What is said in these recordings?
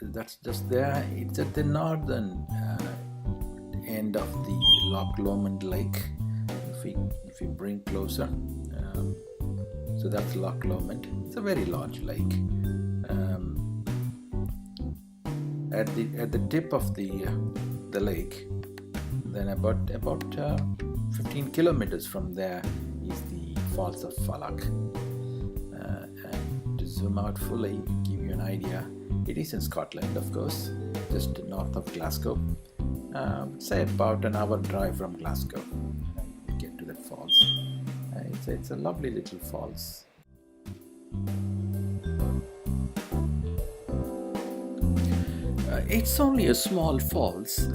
That's just there. It's at the northern end of the Loch Lomond Lake. If we bring closer, so that's Loch Lomond. It's a very large lake. At the tip of the lake, then about 15 kilometers from there is the Falls of Falloch. And to zoom out fully, give you an idea. It is in Scotland, of course, just north of Glasgow. Say about an hour drive from Glasgow. You get to the falls. It's a lovely little falls. It's only a small falls,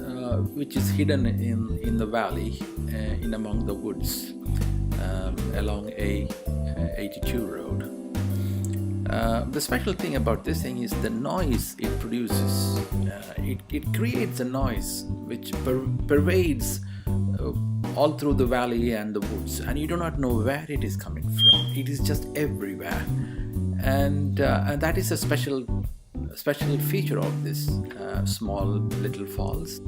which is hidden in the valley, in among the woods, along a 82 road. The special thing about this thing is the noise it produces. It creates a noise which pervades all through the valley and the woods, and you do not know where it is coming from. It is just everywhere, and that is a special feature of this small little falls.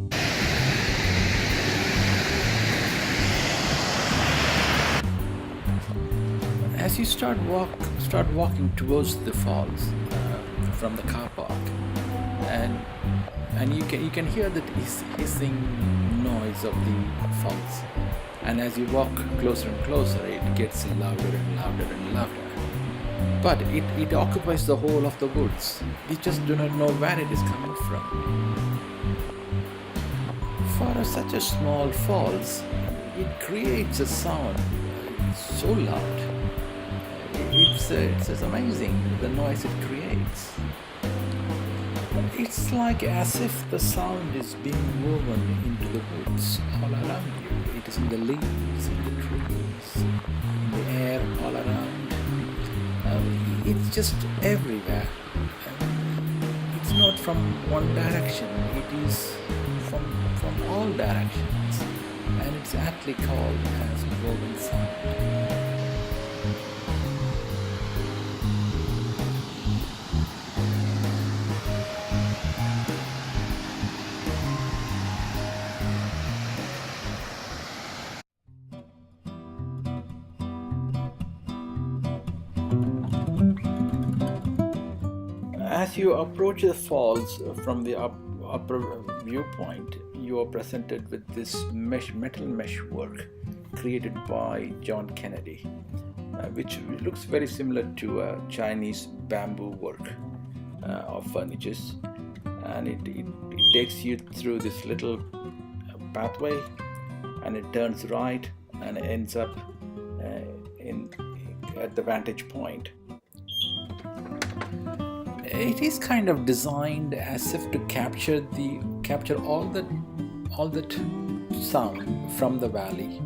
As you start walking towards the falls from the car park, and you can hear the hissing noise of the falls, and as you walk closer and closer, it gets louder and louder and louder. But it occupies the whole of the woods. We just do not know where it is coming from. For such a small falls, it creates a sound so loud. It's amazing the noise it creates. It's like as if the sound is being woven into the woods all around you. It is in the leaves, in the trees, in the air all around. It's just everywhere. It's not from one direction. It is from all directions, and it's aptly called as woven sound. As you approach the falls from the upper viewpoint, you are presented with this metal meshwork created by John Kennedy, which looks very similar to a Chinese bamboo work of furnitures, and it takes you through this little pathway, and it turns right and ends up at the vantage point. It is kind of designed as if to capture all that sound from the valley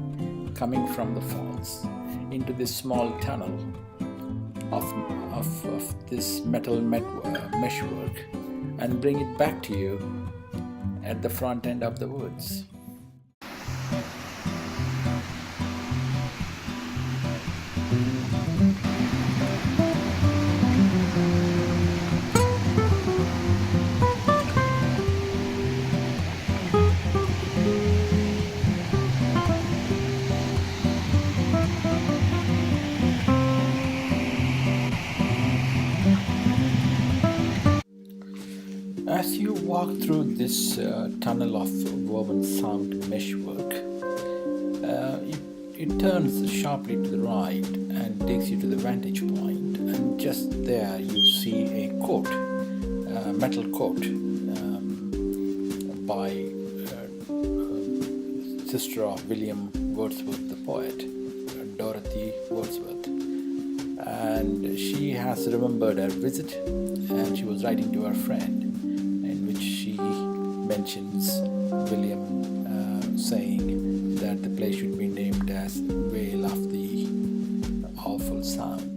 coming from the falls into this small tunnel of this metal meshwork, and bring it back to you at the front end of the woods. As you walk through this tunnel of woven sound meshwork, it turns sharply to the right and takes you to the vantage point, and just there you see a coat, metal coat, by sister of William Wordsworth the poet, Dorothy Wordsworth. And she has remembered her visit, and she was writing to her friend, in which she mentions William saying that the place should be named as Vale of the Awful Sound.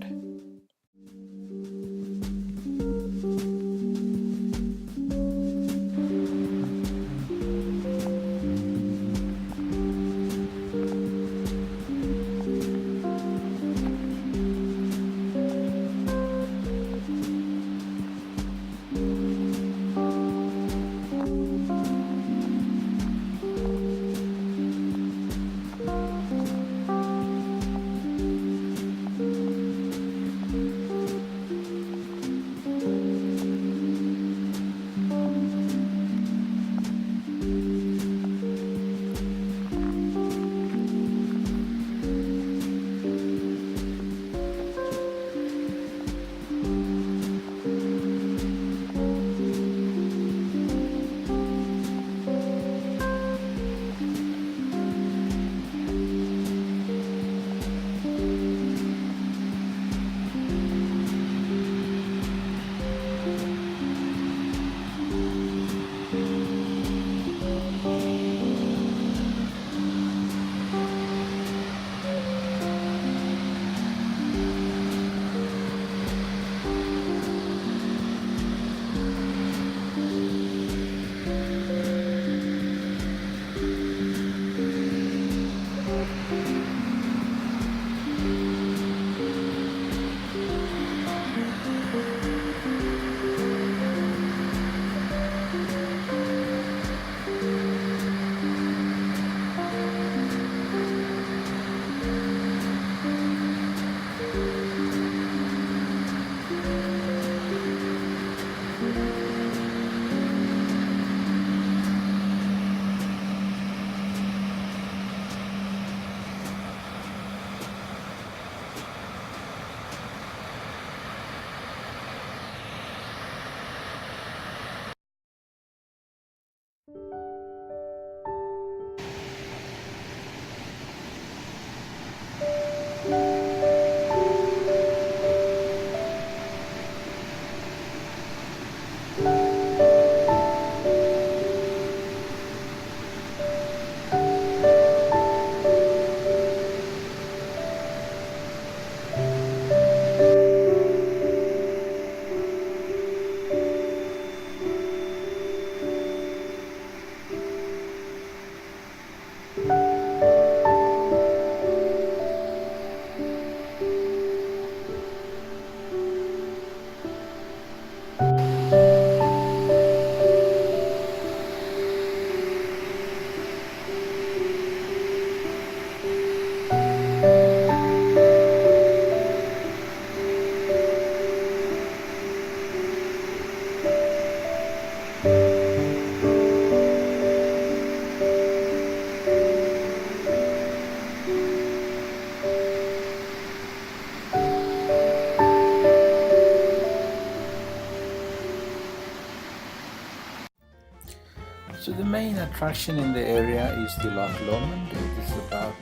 So the main attraction in the area is the Loch Lomond. It is about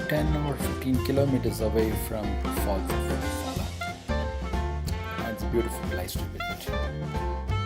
10 or 15 kilometers away from Falls of River Falloch. It's a beautiful place to visit.